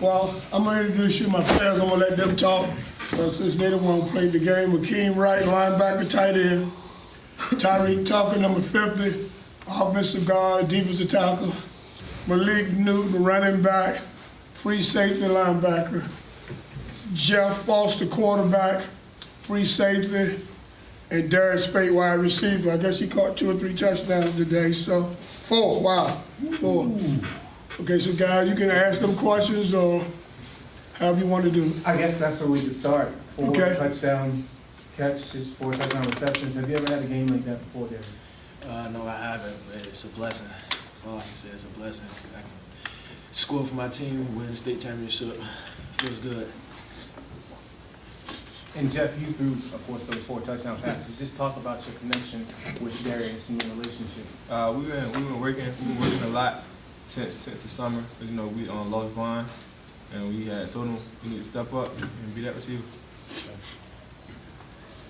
Well, I'm going to introduce you to my players. I'm going to let them talk. Since they the one who played the game, Akeem Wright, linebacker, tight end. Tyreek Tucker, number 50, offensive guard, defensive tackle. Malik Newton, running back, free safety, linebacker. Jeff Foster, quarterback, free safety. And Darius Spate, wide receiver. I guess he caught 2 or 3 touchdowns today. So 4, wow, 4. Ooh. Okay, so guys, you can ask them questions or however you want to do. I guess that's where we could start. 4 okay. touchdown catches, 4 touchdown receptions. Have you ever had a game like that before, Derek? No, I haven't, but it's a blessing. That's all I can say. It's a blessing. I can score for my team, win the state championship. Feels good. And Jeff, you threw, of course, those 4 touchdown passes. Just talk about your connection with Darius and your relationship. We've been working a lot since the summer. You know, we lost Vaughn, and we had told him we need to step up and be that receiver.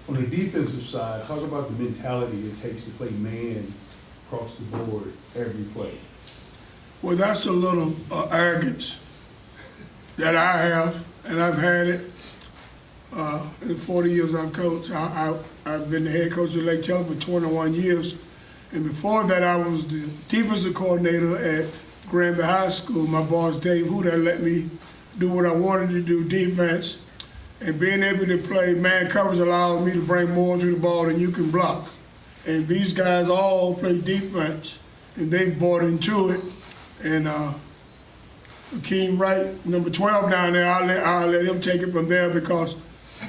On the defensive side, talk about the mentality it takes to play man across the board every play. Well, that's a little arrogance that I have, and I've had it. In 40 years I've coached. I've been the head coach of Lake Taylor for 21 years. And before that, I was the defensive coordinator at Granby High School. My boss, Dave Huda, let me do what I wanted to do, defense. And being able to play man coverage allowed me to bring more to the ball than you can block. And these guys all play defense, and they bought into it. And Akeem Wright, number 12 down there, I'll let him take it from there, because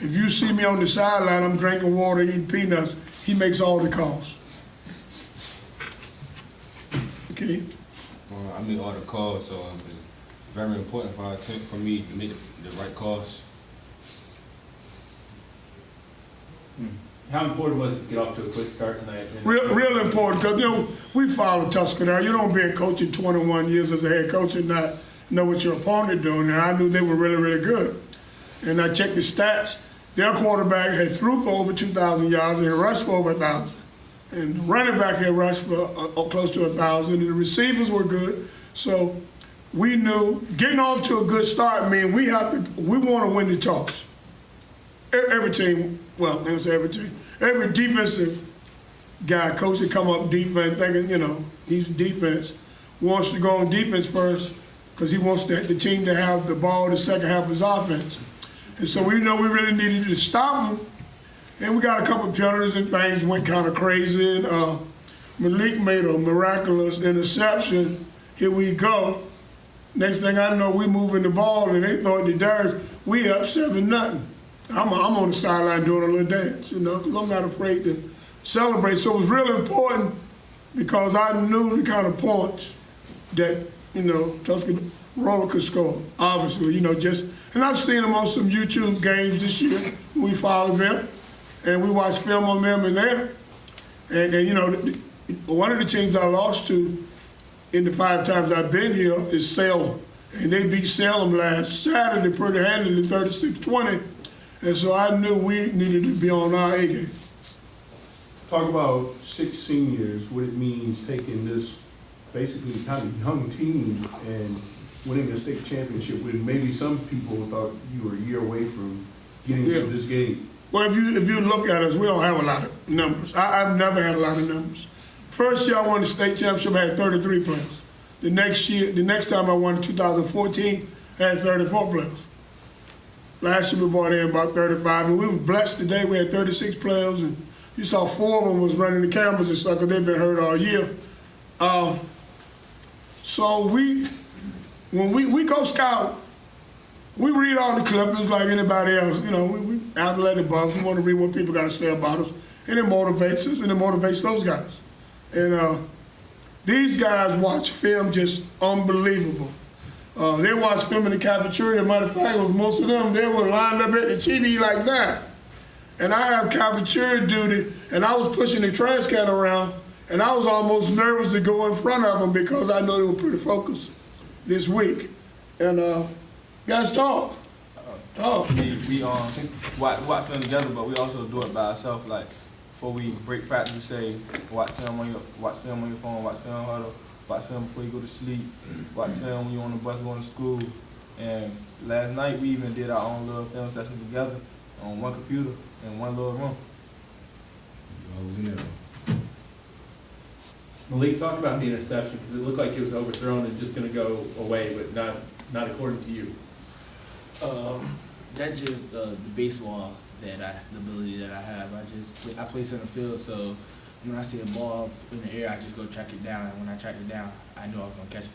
if you see me on the sideline, I'm drinking water, eating peanuts, he makes all the calls. Okay. I make all the calls, so it's very important for me to make the right calls. How important was it to get off to a quick start tonight? Real important, because, you know, we follow Tuscaloosa. You don't be a coach in 21 years as a head coach and not know what your opponent doing, and I knew they were really, really good. And I checked the stats. Their quarterback had threw for over 2,000 yards and rushed for over 1,000. And the running back had rushed for close to 1,000, and the receivers were good. So we knew getting off to a good start means we want to win the toss. Every team, well, I say every team, every defensive guy, coach that come up defense, thinking, you know, he's defense, wants to go on defense first because he wants the team to have the ball the second half of his offense. And so we know we really needed to stop him. And we got a couple of penalties and things went kind of crazy. And Malik made a miraculous interception. Here we go. Next thing I know, we moving the ball and they throw it to Darius. We up 7-0. I'm on the sideline doing a little dance, you know, because I'm not afraid to celebrate. So it was really important because I knew the kind of points that, you know, Tuscaloosa could score, obviously, you know, and I've seen them on some YouTube games this year. We follow them, and we watch film on them in there. And you know, one of the teams I lost to in the 5 times I've been here is Salem. And they beat Salem last Saturday pretty handily, 36-20. And so I knew we needed to be on our A game. Talk about 6 seniors, what it means taking this basically kind of young team and winning a state championship when maybe some people thought you were a year away from getting to this game. Well, if you look at us, we don't have a lot of numbers. I've never had a lot of numbers. First year I won the state championship, I had 33 players. The next time I won in 2014, I had 34 players. Last year we brought in about 35, and we were blessed today. We had 36 players, and you saw 4 of them was running the cameras and stuff because they've been hurt all year. So when we go scout, we read all the clippings like anybody else. You know, we athletic buffs. We want to read what people got to say about us, and it motivates us, and it motivates those guys. And these guys watch film just unbelievable. They watch film in the cafeteria. Matter of fact, most of them, they were lined up at the TV like that. And I have cafeteria duty, and I was pushing the trash can around, and I was almost nervous to go in front of them because I know they were pretty focused this week. And guys, talk. We watch film together, but we also do it by ourselves. Like before we break practice, we say watch film on your phone, watch film huddle. watch film before you go to sleep, watch film when you're on the bus going to school. And last night we even did our own little film session together on one computer in one little room. Malik, talk about the interception, because it looked like it was overthrown and just gonna go away, but not according to you. That's just the baseball the ability that I have. I play center field, so when I see a ball in the air, I just go track it down. And when I track it down, I know I'm gonna catch it.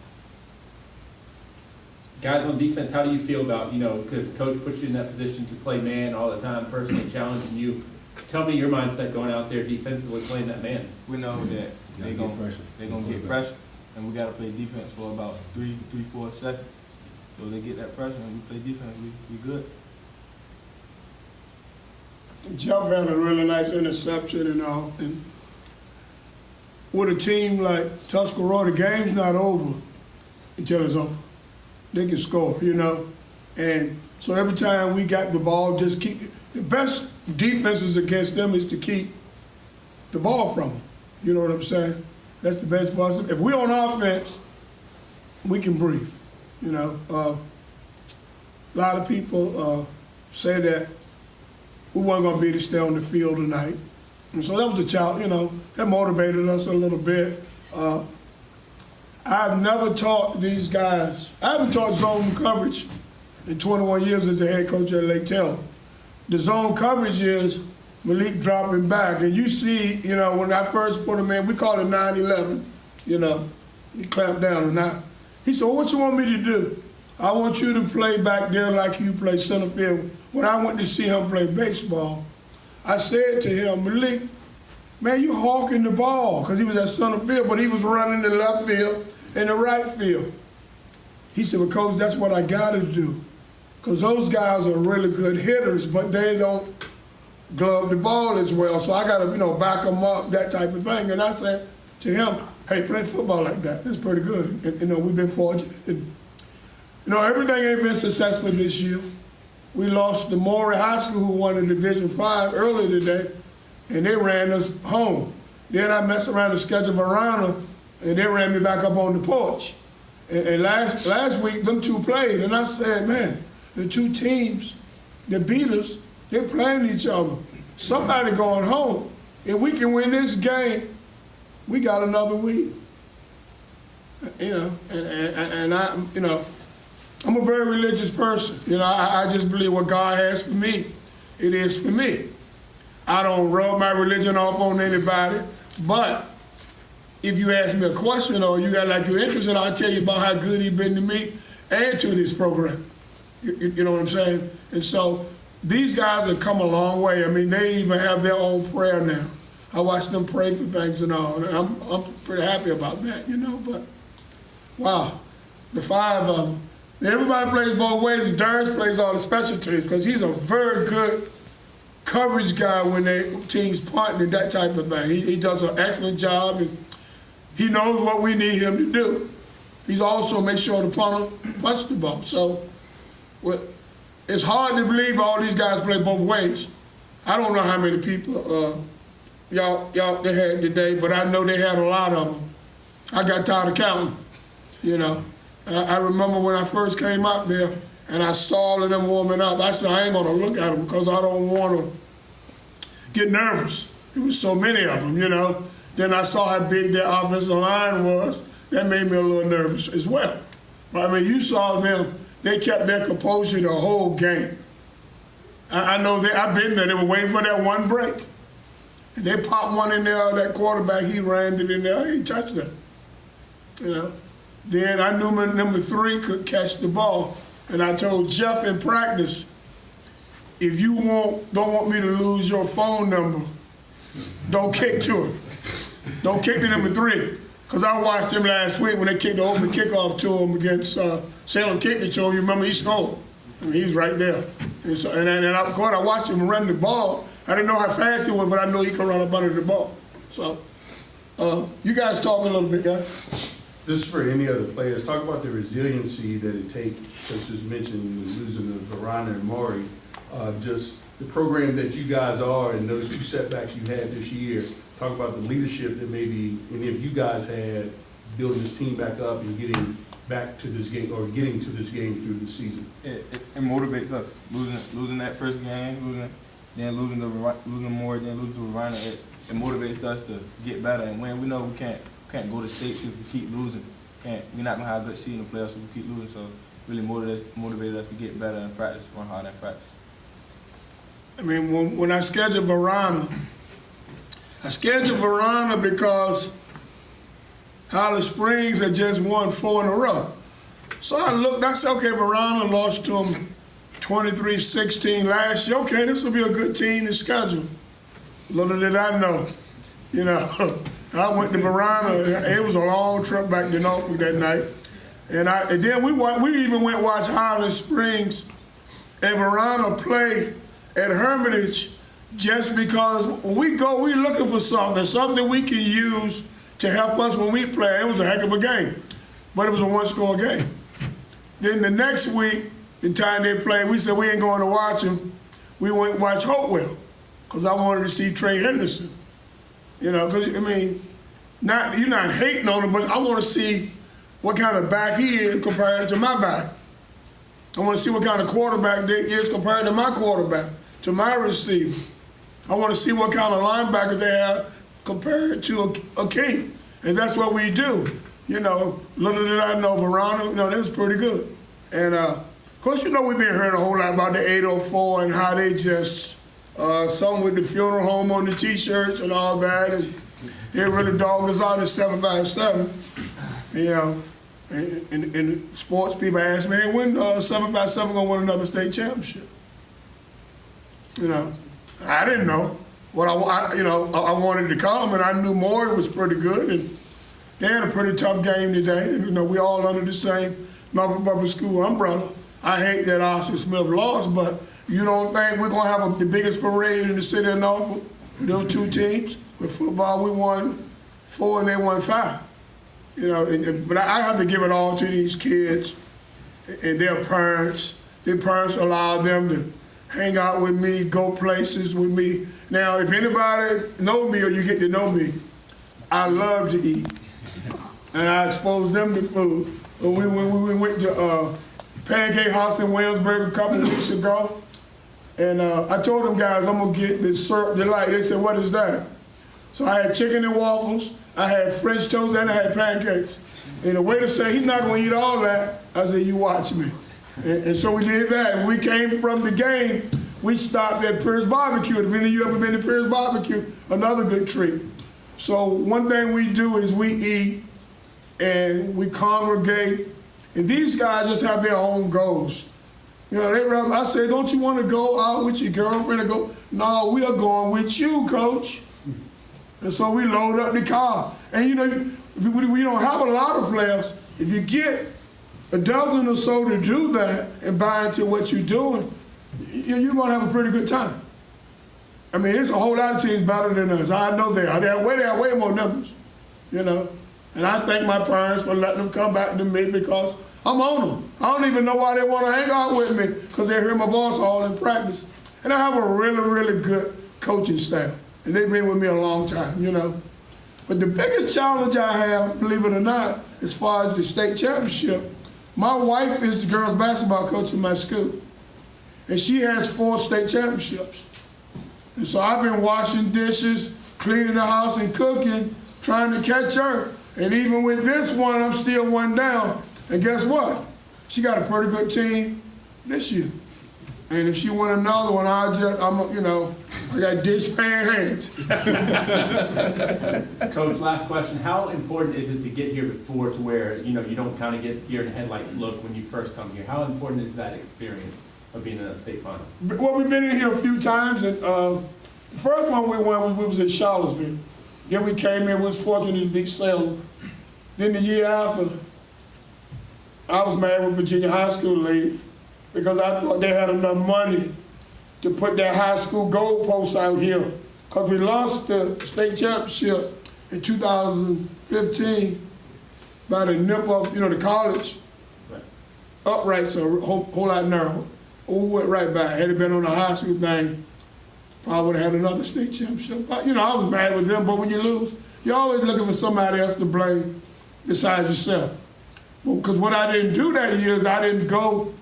Guys on defense, how do you feel about, because coach puts you in that position to play man all the time, personally challenging you. Tell me your mindset going out there defensively playing that man. We know that they're gonna get pressure, and we gotta play defense for about 4 seconds. So they get that pressure and we play defense, we good. Jeff had a really nice interception and all. And with a team like Tuscarora, the game's not over until it's over. They can score, And so every time we got the ball, just keep the best defenses against them is to keep the ball from them. You know what I'm saying? That's the best for us. If we're on offense, we can breathe. A lot of people say that we weren't going to be able to stay on the field tonight. And so that was a challenge, that motivated us a little bit. I've never taught these guys, I haven't taught zone coverage in 21 years as the head coach at Lake Taylor. The zone coverage is Malik dropping back. And you see, when I first put him in, we call it 9-11, he clamped down. And he said, well, what you want me to do? I want you to play back there like you play center field. When I went to see him play baseball, I said to him, Malik, man, you hawking the ball, because he was at center field, but he was running the left field and the right field. He said, well, Coach, that's what I got to do, because those guys are really good hitters, but they don't glove the ball as well, so I got to, back them up, that type of thing. And I said to him, hey, play football like that. That's pretty good. And, we've been fortunate. And, everything ain't been successful this year. We lost to Maury High School, who won the Division 5 earlier today, and they ran us home. Then I messed around the schedule Verona, and they ran me back up on the porch. And last week, them two played, and I said, man, the two teams that beat us, they're playing each other. Somebody going home. If we can win this game, we got another week. And I, I'm a very religious person. I just believe what God has for me, it is for me. I don't rub my religion off on anybody, but if you ask me a question or you're interested, I'll tell you about how good he's been to me and to this program. You know what I'm saying? And so these guys have come a long way. I mean, they even have their own prayer now. I watch them pray for things and all, and I'm pretty happy about that, but wow, the 5 of them. Everybody plays both ways. Darius plays all the special teams because he's a very good coverage guy when their team's punting and that type of thing. He does an excellent job, and he knows what we need him to do. He's also make sure the punter punch the ball. So it's hard to believe all these guys play both ways. I don't know how many people y'all they had today, but I know they had a lot of them. I got tired of counting, I remember when I first came up there and I saw all of them warming up, I said, I ain't gonna look at them because I don't want to get nervous. There was so many of them, Then I saw how big their offensive line was. That made me a little nervous as well. But I mean, you saw them, they kept their composure the whole game. I know I've been there, they were waiting for that one break. And they popped one in there, that quarterback, he ran it in there, he touched it. Then I knew my number 3 could catch the ball. And I told Jeff in practice, if you don't want me to lose your phone number, don't kick to him. Don't kick to number 3. Because I watched him last week when they kicked the open kickoff to him against Salem, kicked it to him. You remember he scored. I mean, he's right there. And so, and of course, I watched him run the ball. I didn't know how fast he was, but I know he can run up under the ball. So you guys talk a little bit, guys. This is for any other players. Talk about the resiliency that it takes, as was mentioned, losing to Verona and Maury. Just the program that you guys are and those 2 setbacks you had this year. Talk about the leadership that maybe any of you guys had building this team back up and getting back to this game, or getting to this game through the season? It motivates us. Losing that first game, losing more, then losing to Rhino. It motivates us to get better and win. We know we can't go to states if we keep losing. We're not gonna have a good season in the playoffs if we keep losing. So really motivated us to get better and practice, run hard and practice. I mean, when I scheduled Verona because Holly Springs had just won 4 in a row. So I looked, I said, okay, Verona lost to them 23-16 last year. Okay, this will be a good team to schedule. Little did I know, I went to Verona. It was a long trip back to Norfolk that night. And then we even went to watch Holly Springs and Verona play at Hermitage, just because when we go, we're looking for something we can use to help us when we play. It was a heck of a game, but it was a one-score game. Then the next week, the time they played, we said we ain't going to watch them. We went and watch Hopewell, because I wanted to see Trey Henderson. Because, I mean, you're not hating on him, but I want to see what kind of back he is compared to my back. I want to see what kind of quarterback they is compared to my quarterback, to my receiver. I want to see what kind of linebackers they have compared to a King. And that's what we do. Little did I know, Verona, that was pretty good. And, of course, we've been hearing a whole lot about the 804 and how they just, some with the funeral home on the T-shirts and all that. And they really dogged us out at 7x7, And sports people ask me, hey, when 7x7 gonna win another state championship? I didn't know. I wanted to come, and I knew Maury was pretty good, and they had a pretty tough game today. We all under the same Norfolk Public School umbrella. I hate that Oscar Smith lost, but you don't think we're gonna have the biggest parade in the city of Norfolk with those two teams? With football, we won 4 and they won 5. But I have to give it all to these kids and their parents. Their parents allow them to hang out with me, go places with me. Now, if anybody know me or you get to know me, I love to eat. And I expose them to food. When we went to Pancake House in Williamsburg a couple of weeks ago, and I told them guys, I'm gonna get this syrup delight. They said, what is that? So I had chicken and waffles, I had French toast, and I had pancakes. And the waiter said, he's not gonna eat all that. I said, you watch me. And so we did that. When we came from the game, we stopped at Pierce Barbecue. If any of you ever been to Pierce Barbecue, another good treat. So one thing we do is we eat and we congregate. And these guys just have their own goals. I say, don't you want to go out with your girlfriend and go? No, we are going with you, coach. And so we load up the car. And we don't have a lot of players. If you get a dozen or so to do that and buy into what you're doing, you're going to have a pretty good time. I mean, there's a whole lot of teams better than us. I know they are. They have way more numbers, And I thank my parents for letting them come back to me because I'm on them. I don't even know why they want to hang out with me because they hear my voice all in practice. And I have a really, really good coaching staff. And they've been with me a long time, But the biggest challenge I have, believe it or not, as far as the state championship, my wife is the girls basketball coach in my school. And she has 4 state championships. And so I've been washing dishes, cleaning the house and cooking, trying to catch her. And even with this one, I'm still one down. And guess what? She got a pretty good team this year. And if she won another one, I got dishpan hands. Coach, last question. How important is it to get here before to where, you don't kind of get deer in the headlights look when you first come here? How important is that experience of being in a state final? Well, we've been in here a few times. And the first one we won, we was in Charlottesville. Then we came in, we was fortunate to beat Salem. Then the year after, I was mad with Virginia High School League because I thought they had enough money to put that high school goalpost out here. Because we lost the state championship in 2015 by the nip of, the college. Right. Upright, so a whole lot narrower. We went right back. Had it been on the high school thing, probably would have had another state championship. But, I was mad with them, but when you lose, you're always looking for somebody else to blame. besides yourself. Because what I didn't do that year is I didn't go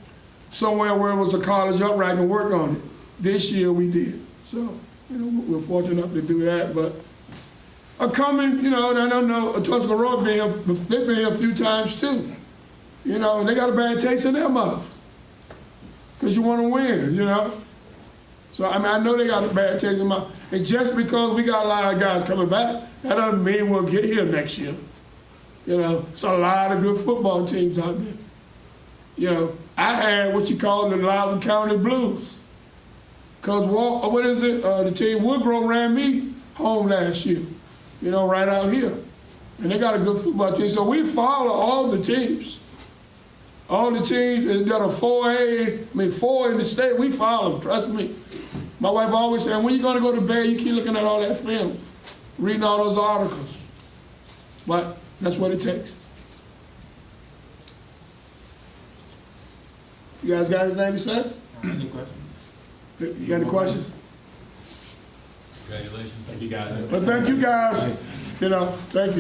somewhere where it was a college upright and work on it. This year we did. So, you know, we're fortunate enough to do that. But coming, you know, and I don't know, Tuscarora they've been here a few times too. You know, and they got a bad taste in their mouth. Because you want to win, you know. So, I mean, I know they got a bad taste in their mouth. And just because we got a lot of guys coming back, that doesn't mean we'll get here next year. You know, it's a lot of good football teams out there. You know, I had what you call the Loudoun County Blues. Because, what is it, the team Woodrow ran me home last year, you know, right out here. And they got a good football team. So we follow all the teams. All the teams, and got a 4A, I mean 4 in the state, we follow them, trust me. My wife always said, when you going to go to bed, you keep looking at all that film, reading all those articles. But that's what it takes. You guys got anything to say? Any questions? You got any questions? Congratulations. Thank you guys. Well, thank you guys. You know, thank you.